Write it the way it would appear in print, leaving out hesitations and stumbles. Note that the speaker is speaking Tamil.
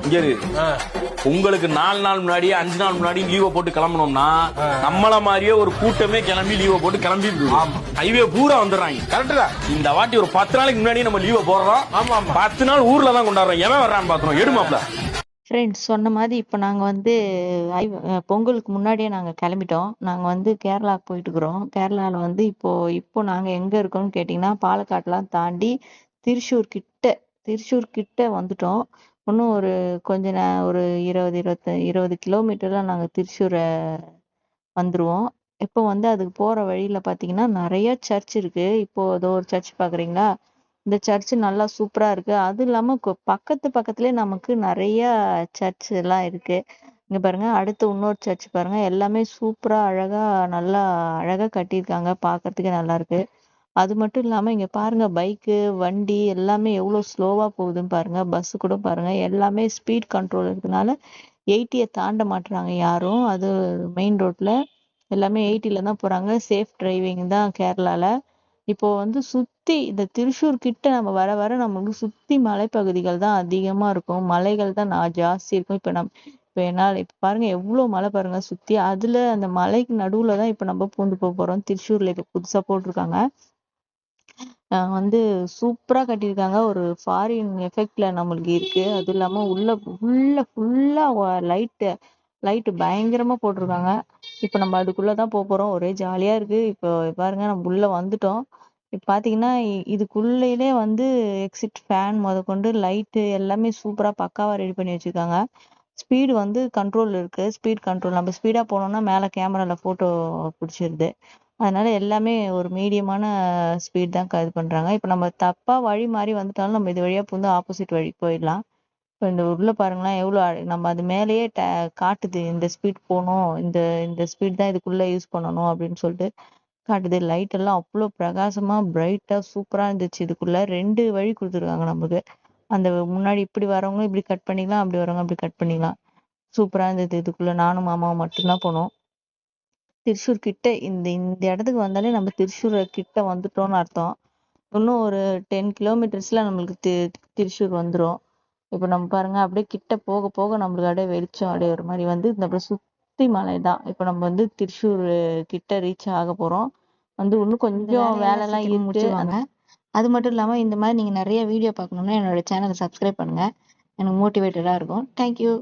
இங்க இரு. உங்களுக்கு 4 நாள் முன்னாடி 5 நாள் முன்னாடி லீவை போட்டு கிளம்பணும்னா நம்மள மாதிரியே ஒரு கூட்டமே கிளம்பி லீவை போட்டு கிளம்பி ஹைவே பூரா வந்துடுறாங்க. கரெக்டா? இந்த வாட்டி ஒரு 10 நாளைக்கு முன்னாடி நம்ம லீவை போடுறோம். 10 நாள் ஊர்ல தான் கொண்டாடுறோம். எவன் வர்றான்னு பாக்குறோம். எடுமாப்ல. ஃப்ரெண்ட்ஸ் சொன்ன மாதிரி இப்போ நாங்கள் வந்து பொங்கலுக்கு முன்னாடியே நாங்கள் கிளம்பிட்டோம். நாங்கள் வந்து கேரளாவுக்கு போயிட்டு இருக்கிறோம். கேரளாவில் வந்து இப்போ நாங்கள் எங்கே இருக்கோம்னு கேட்டிங்கன்னா பாலக்காட்டுலாம் தாண்டி திருச்சூர் கிட்ட வந்துட்டோம். இன்னும் ஒரு ஒரு 20 கிலோமீட்டர்லாம் நாங்கள் திருச்சூரை வந்துருவோம். இப்போ வந்து அதுக்கு போகிற வழியில் பார்த்தீங்கன்னா நிறைய சர்ச் இருக்கு. இப்போ ஏதோ ஒரு சர்ச் பார்க்குறீங்களா? இந்த சர்ச் நல்லா சூப்பரா இருக்கு. அதுவும் இல்லாம பக்கத்துலயே நமக்கு நிறைய சர்ச் எல்லாம் இருக்கு. இங்க பாருங்க, அடுத்து இன்னொரு சர்ச் பாருங்க. எல்லாமே சூப்பரா அழகா நல்லா அழகா கட்டியிருக்காங்க. பார்க்கிறதுக்கே நல்லா இருக்கு. அது மட்டும் இல்லாம இங்க பாருங்க, பைக்கு வண்டி எல்லாமே எவ்வளவு ஸ்லோவா போகுதுன்னு பாருங்க. பஸ் கூட பாருங்க, எல்லாமே ஸ்பீட் கண்ட்ரோல் இருக்கனால 80 தாண்ட மாட்டுறாங்க யாரும். அது மெயின் ரோட்ல எல்லாமே 80ல தான் போறாங்க. சேஃப் டிரைவிங் தான் கேரளால. இப்போ வந்து சுத்தி இந்த திருச்சூர் கிட்ட நம்ம வர வர நமக்கு சுத்தி மலைப்பகுதிகள் தான் அதிகமா இருக்கும். மலைகள் தான் ஜாஸ்தி இருக்கும். இப்ப என்னால இப்ப பாருங்க எவ்வளவு மலை பாருங்க சுத்தி. அதுல அந்த மலைக்கு நடுவுல தான் இப்ப நம்ம பூந்து போறோம். திருச்சூர்ல இப்ப புதுசா போட்டிருக்காங்க. வந்து சூப்பரா கட்டியிருக்காங்க. ஒரு ஃபாரின் எஃபெக்ட்ல நம்மளுக்கு இருக்கு. அது இல்லாம உள்ள ஃபுல்லா லைட்டு பயங்கரமா போட்டிருக்காங்க. இப்ப நம்ம அதுக்குள்ளதான் போறோம். ஒரே ஜாலியா இருக்கு. இப்போ பாருங்க, நம்ம உள்ள வந்துட்டோம். இப்ப பாத்தீங்கன்னா இதுக்குள்ளேயே வந்து எக்ஸிட் ஃபேன் முதற்கொண்டு லைட்டு எல்லாமே சூப்பரா பக்காவா ரெடி பண்ணி வச்சிருக்காங்க. ஸ்பீடு வந்து கண்ட்ரோல் இருக்கு. ஸ்பீட் கண்ட்ரோல் நம்ம ஸ்பீடா போனோம்னா மேல கேமரால போட்டோ பிடிச்சிருது. அதனால எல்லாமே ஒரு மீடியமான ஸ்பீட் தான் இது பண்றாங்க. இப்ப நம்ம தப்பா வழி மாறி வந்துட்டாலும் நம்ம இது வழியா புந்து ஆப்போசிட் வழி போயிடலாம். இப்ப இந்த உள்ள பாருங்களேன், எவ்வளவு நம்ம அது மேலேயே காட்டுது. இந்த ஸ்பீட் போகணும், இந்த இந்த ஸ்பீட் தான் இதுக்குள்ள யூஸ் பண்ணணும் அப்படின்னு சொல்லிட்டு காட்டுது. லைட் எல்லாம் அவ்வளவு பிரகாசமா பிரைட்டா சூப்பரா இருந்துச்சு. இதுக்குள்ள 2 வழி கொடுத்துருக்காங்க நமக்கு. அந்த முன்னாடி இப்படி வரவங்க இப்படி கட் பண்ணிக்கலாம், அப்படி வரவங்க அப்படி கட் பண்ணிக்கலாம். சூப்பரா இருந்தது. இதுக்குள்ள நானும் மாமாவும் மட்டும்தான் போனோம். திருச்சூர் கிட்ட இந்த இந்த இடத்துக்கு வந்தாலே நம்ம திருச்சூர் கிட்ட வந்துட்டோம்னு அர்த்தம். இன்னும் ஒரு 10 கிலோமீட்டர்ஸ்ல நம்மளுக்கு திருச்சூர் வந்துரும். இப்ப நம்ம பாருங்க, அப்படியே கிட்ட போக போக நம்மளுக்கு அப்படியே வெளிச்சம் அப்படியே ஒரு மாதிரி வந்து இந்த அப்படியே சுத்தி மலை தான். இப்ப நம்ம வந்து திருச்சூர் கிட்ட ரீச் ஆக போறோம். வந்து இன்னும் கொஞ்சம் வேலை எல்லாம் இருக்கு. அது மட்டும் இல்லாம இந்த மாதிரி நீங்க நிறைய வீடியோ பார்க்கணும்னா என்னோட சேனலை சப்ஸ்கிரைப் பண்ணுங்க. எனக்கு மோட்டிவேட்டடா இருக்கும். தேங்க்யூ.